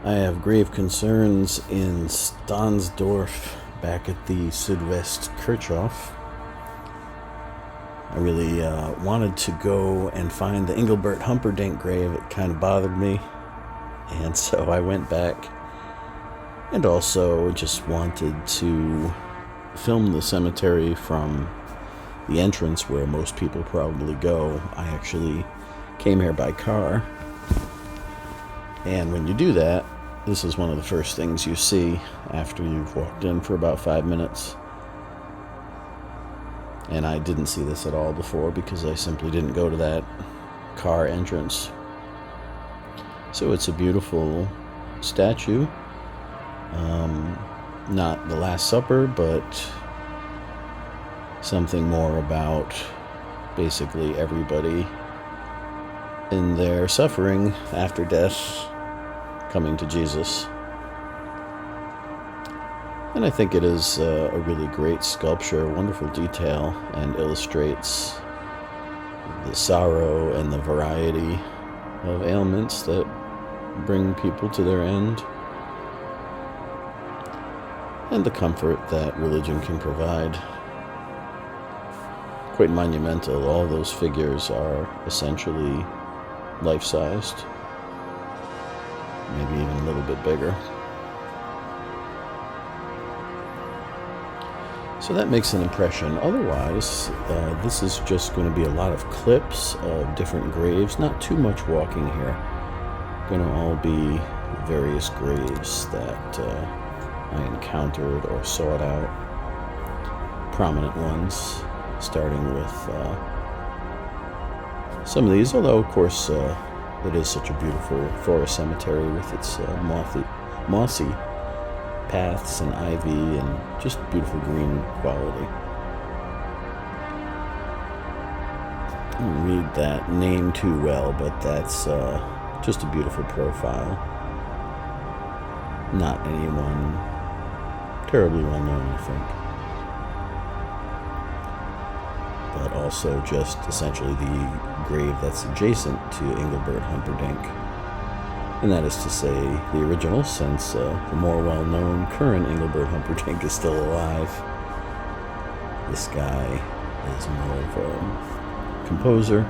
I have grave concerns in Stahnsdorf back at the Südwestkirchhof. I really wanted to go and find the Englebert Humperdinck grave. It kind of bothered me, and so I went back and also just wanted to film the cemetery from the entrance where most people probably go. I actually came here by car, and when you do that, this is one of the first things you see after you've walked in for about 5 minutes. And I didn't see this at all before because I simply didn't go to that car entrance. So it's a beautiful statue. Not the Last Supper, but something more about basically everybody in their suffering after death coming to Jesus. And I think it is a really great sculpture, wonderful detail, and illustrates the sorrow and the variety of ailments that bring people to their end, and the comfort that religion can provide. Quite monumental. All those figures are essentially life-sized, maybe even a little bit bigger. So that makes an impression. Otherwise, this is just going to be a lot of clips of different graves. Not too much walking here. Going to all be various graves that I encountered or sought out. Prominent ones, starting with some of these, although of course it is such a beautiful forest cemetery with its mossy paths and ivy and just beautiful green quality. I don't read that name too well, but that's just a beautiful profile. Not anyone terribly well known, I think, but also just essentially the grave that's adjacent to Englebert Humperdinck. And that is to say, the original, since the more well-known current Englebert Humperdinck is still alive. This guy is more of a composer.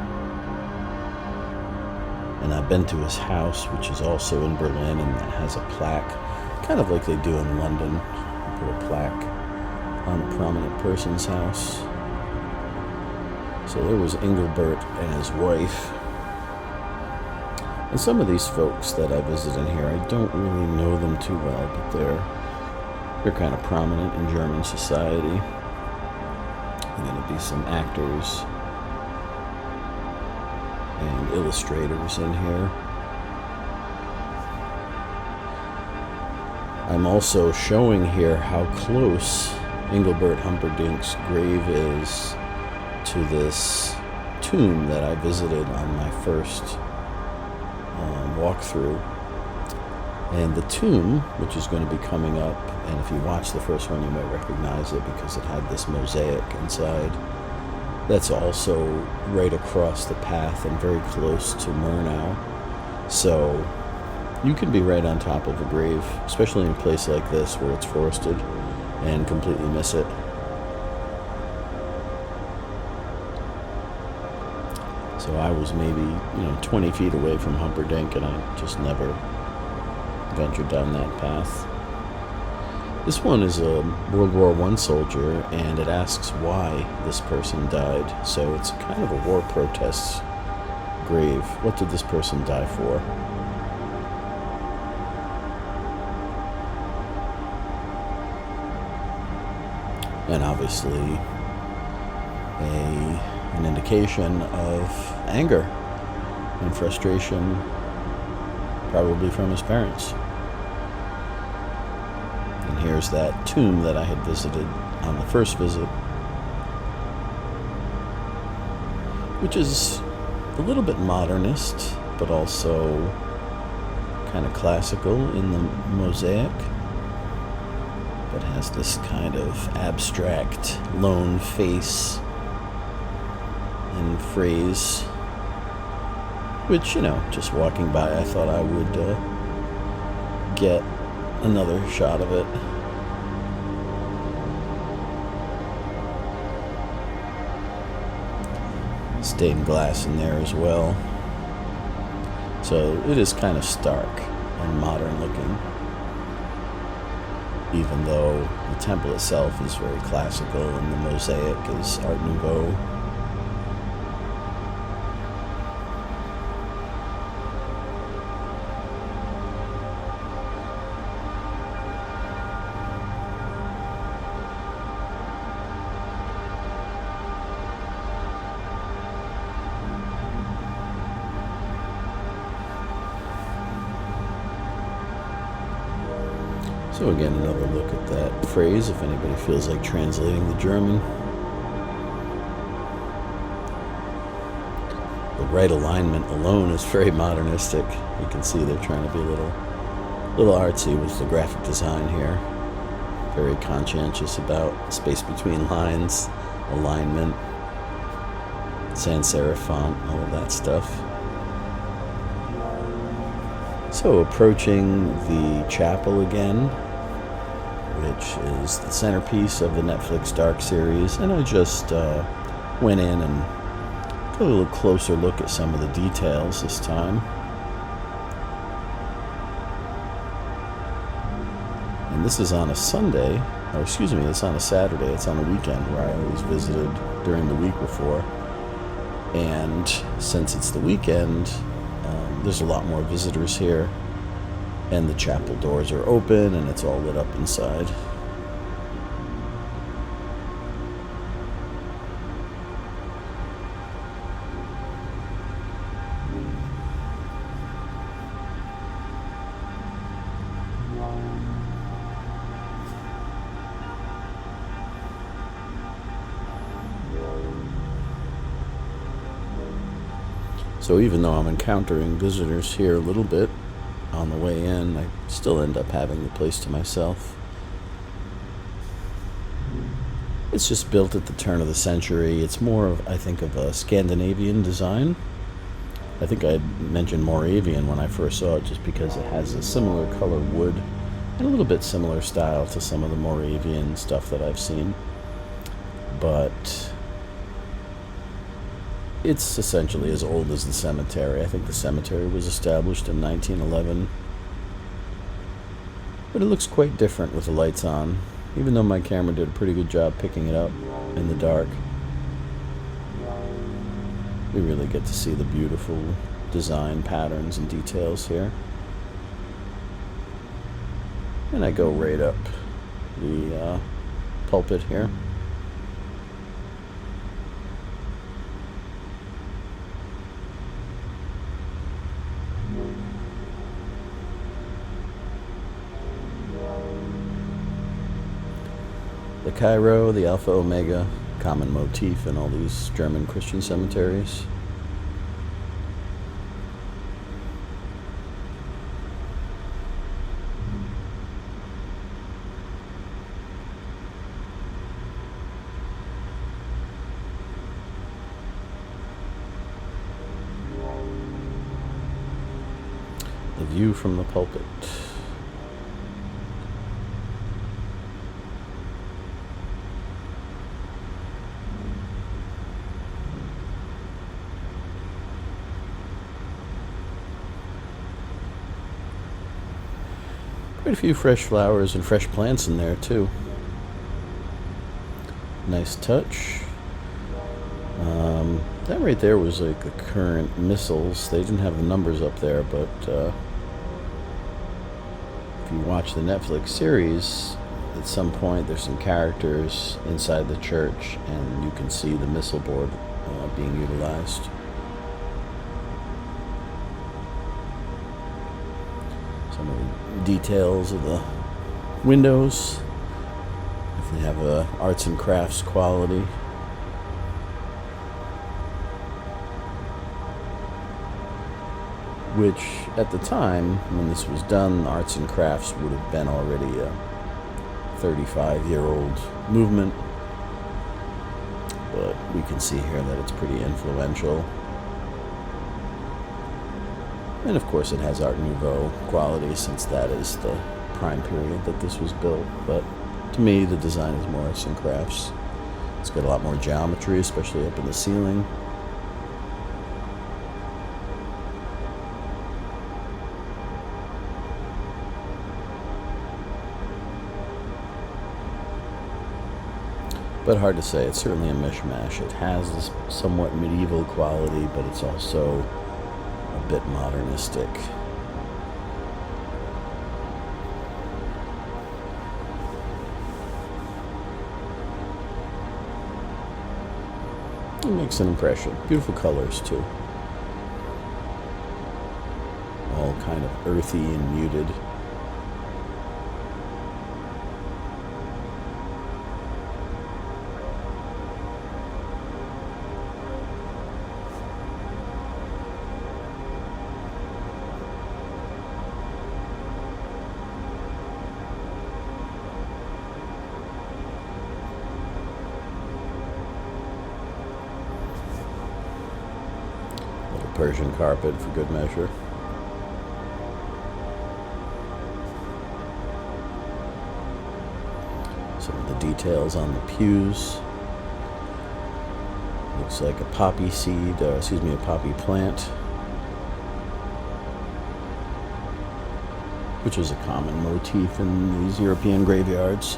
And I've been to his house, which is also in Berlin, and that has a plaque, kind of like they do in London. They put a plaque on a prominent person's house. So there was Englebert and his wife. And some of these folks that I visit in here, I don't really know them too well, but they're kind of prominent in German society. There are going to be some actors and illustrators in here. I'm also showing here how close Englebert Humperdinck's grave is to this tomb that I visited on my first walkthrough. And the tomb, which is going to be coming up, and if you watch the first one you might recognize it because it had this mosaic inside, that's also right across the path and very close to Murnau. So you can be right on top of a grave, especially in a place like this where it's forested, and completely miss it. So I was maybe 20 feet away from Humperdinck, and I just never ventured down that path. This one is a World War I soldier, and it asks why this person died. So it's kind of a war protest grave. What did this person die for? And obviously an indication of anger and frustration, probably from his parents. And here's that tomb that I had visited on the first visit, which is a little bit modernist, but also kind of classical in the mosaic, but has this kind of abstract lone face and phrase, which, just walking by, I thought I would get another shot of it. Stained glass in there as well. So it is kind of stark and modern looking, even though the temple itself is very classical and the mosaic is Art Nouveau. So again, another look at that phrase, if anybody feels like translating the German. The right alignment alone is very modernistic. You can see they're trying to be a little artsy with the graphic design here. Very conscientious about space between lines, alignment, sans serif font, all of that stuff. So approaching the chapel again, which is the centerpiece of the Netflix Dark series, and I just went in and got a little closer look at some of the details this time. And this is on a Sunday, or excuse me, it's on a Saturday, it's on a weekend where I always visited during the week before. And since it's the weekend, there's a lot more visitors here, and the chapel doors are open and it's all lit up inside. So even though I'm encountering visitors here a little bit on the way in, I still end up having the place to myself. It's just built at the turn of the century. It's more of, I think, of a Scandinavian design. I think I mentioned Moravian when I first saw it just because it has a similar color wood and a little bit similar style to some of the Moravian stuff that I've seen. But it's essentially as old as the cemetery. I think the cemetery was established in 1911. But it looks quite different with the lights on, even though my camera did a pretty good job picking it up in the dark. We really get to see the beautiful design patterns and details here. And I go right up the pulpit here. The Chi-Rho, the Alpha Omega, common motif in all these German Christian cemeteries. The view from the pulpit. Quite a few fresh flowers and fresh plants in there too. Nice touch. That right there was like the current missiles. They didn't have the numbers up there, but if you watch the Netflix series, at some point there's some characters inside the church and you can see the missile board being utilized. Some of the details of the windows definitely have a arts and crafts quality. Which at the time when this was done, arts and crafts would have been already a 35-year-old movement, but we can see here that it's pretty influential. And of course it has Art Nouveau quality, since that is the prime period that this was built. But to me, the design is more arts and crafts. It's got a lot more geometry, especially up in the ceiling. But hard to say. It's certainly a mishmash. It has this somewhat medieval quality, but it's also a bit modernistic. It makes an impression. Beautiful colors, too. All kind of earthy and muted. Persian carpet for good measure. Some of the details on the pews. Looks like a poppy seed, a poppy plant, which is a common motif in these European graveyards.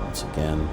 Once again,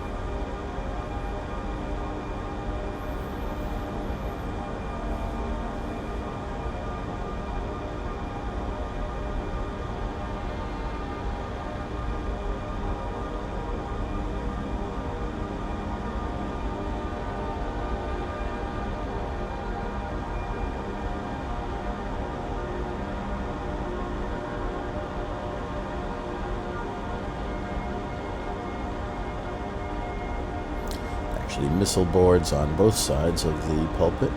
missal boards on both sides of the pulpit.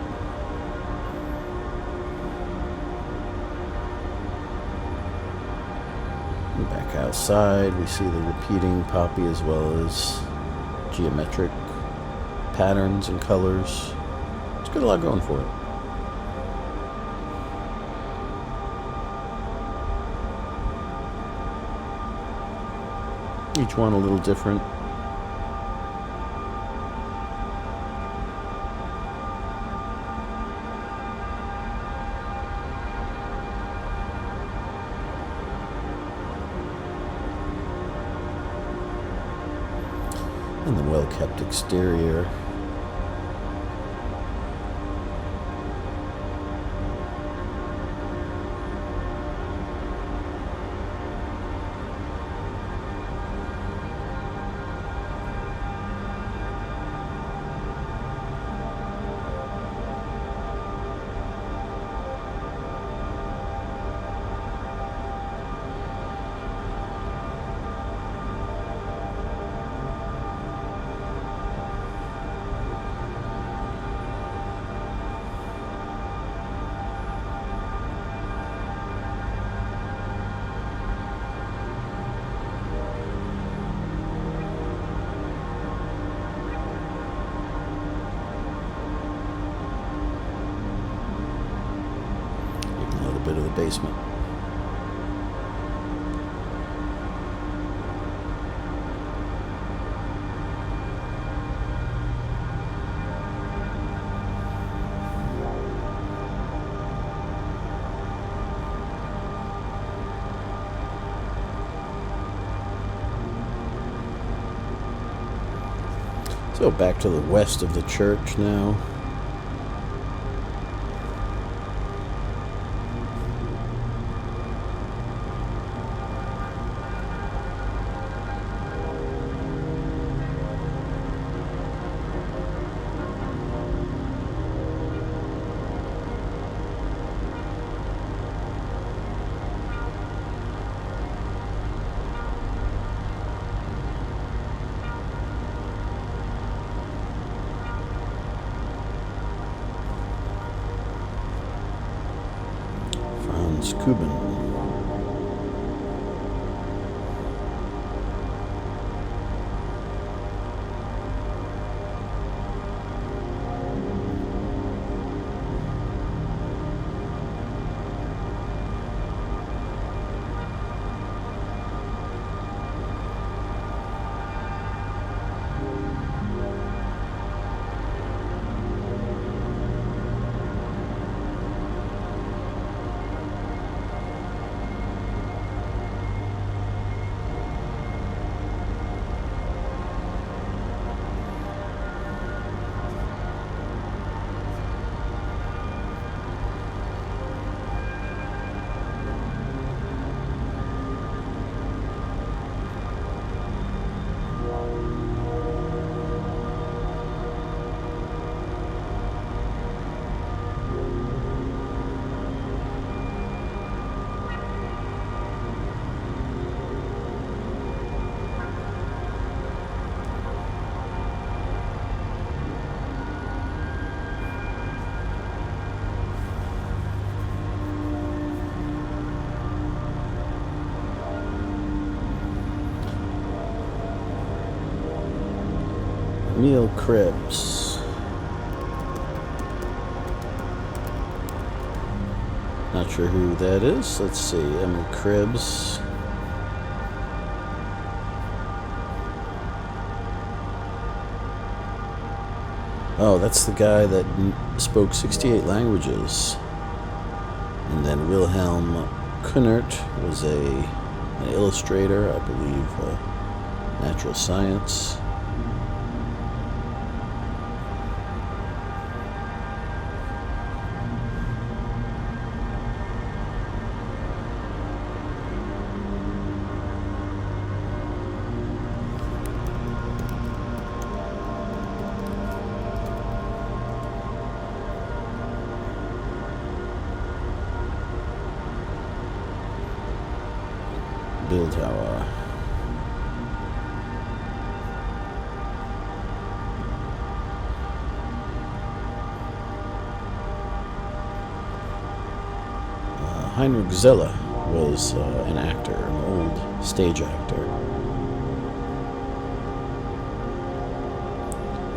And back outside, we see the repeating poppy as well as geometric patterns and colors. It's got a lot going for it. Each one a little different. And the well-kept exterior. Bit of the basement. So back to the west of the church now. Cuban. Meal cribs. Not sure who that is. Let's see. Emil Cribs. Oh, that's the guy that spoke 68 languages. And then Wilhelm Kuhnert was an illustrator, I believe, natural science. Bildhauer. Heinrich Zille was an actor, an old stage actor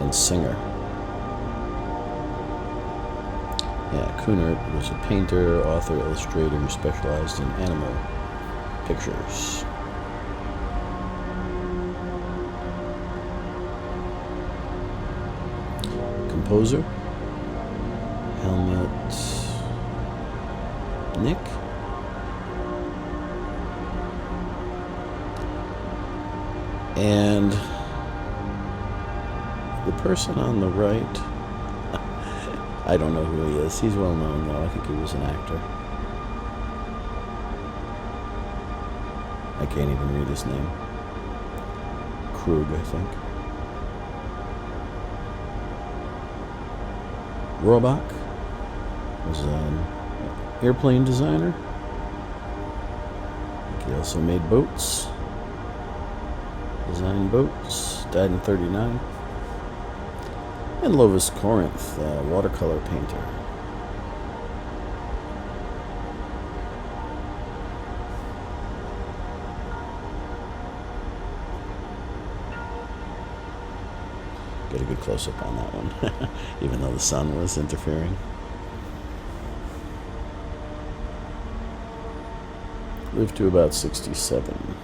and singer. Yeah, Kuhnert was a painter, author, illustrator who specialized in animal pictures. Composer Helmut Nick. And the person on the right, I don't know who he is. He's well known though. I think he was an actor. I can't even read his name. Krug, I think. Rohrbach was an airplane designer. I think he also made boats. Designed boats. Died in 1939. And Lovis Corinth, watercolor painter. Get a good close-up on that one, even though the sun was interfering. Lived to about 67.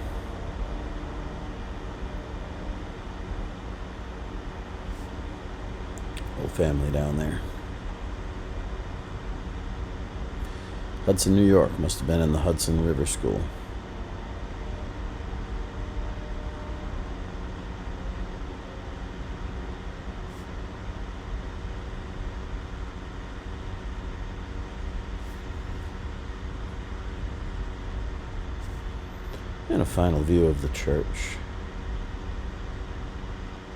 Whole family down there. Hudson, New York. Must have been in the Hudson River School. And a final view of the church.